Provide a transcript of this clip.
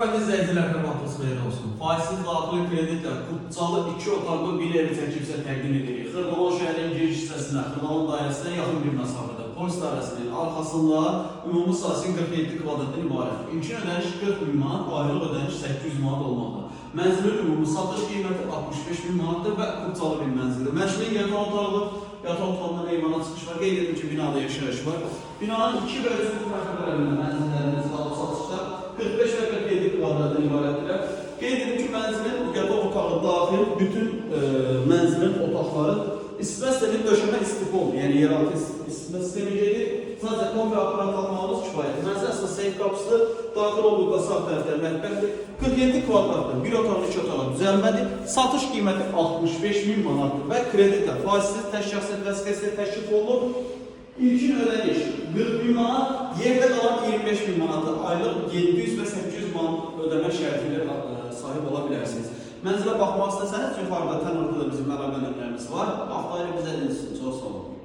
Hadi izləyicilər, vaxtınız xeyir olsun. Faizsiz daxili kreditlə Qubcalı 2 otaqlı bir evi çəkilsə təqdim edirik. Xırdalan şəhərin giriş hissəsinə, Xırdalan dairəsinə yaxın bir məsafədə, polis dairəsinin arxasında ümumi sahəsi 47 kvadratdan ibarətdir. İlkin ödəniş 40 bin manat, aylıq ödəniş 800 manat olmalıdır. Mənzilin ümumi satış qiyməti 65 bin manatdır və Qubcalı bir mənzildir. Mənzilin yataq otağı, yataq otağından eyvana çıxış var. Qeyd edim ki, binada yaşayış var. Binanın 2 və 3 mərtəbələrində mənzillərimiz qalıb satışda 45 və 47 kvadratdan ibarətdir. Qeyd edim ki, mənzilin yataq otağı daxil bütün mənzilin otaqları isitmə sistemi döşəmə istifol, yəni yeraltı isitmə sistemi gedir. Sadəcə kombi aparat almağımız kifayətdir. Mənzil əslində seyf qapısı, daxil olduqda sağ tərəfdə mətbəxdir. 47 kvadratdır, bir otaqlı 2 otağa düzəlmədir. Satış qiyməti 65 bin manatdır və kreditlə faizsiz tək şəxsiyyət vəsiqəsi təklif olunur. İlkin ödəniş 40 bin manat, yerdə qalan 25 bin manatı aylıq 700 və 800 manat ödəmə şərti ilə sahib ola bilərsiniz. Mənzilə baxmaq istəsəniz, yuxarıda tənırda da bizim əlaqə nömrəmiz var. Axtarı bizə dinləsin. Çox sağ olun.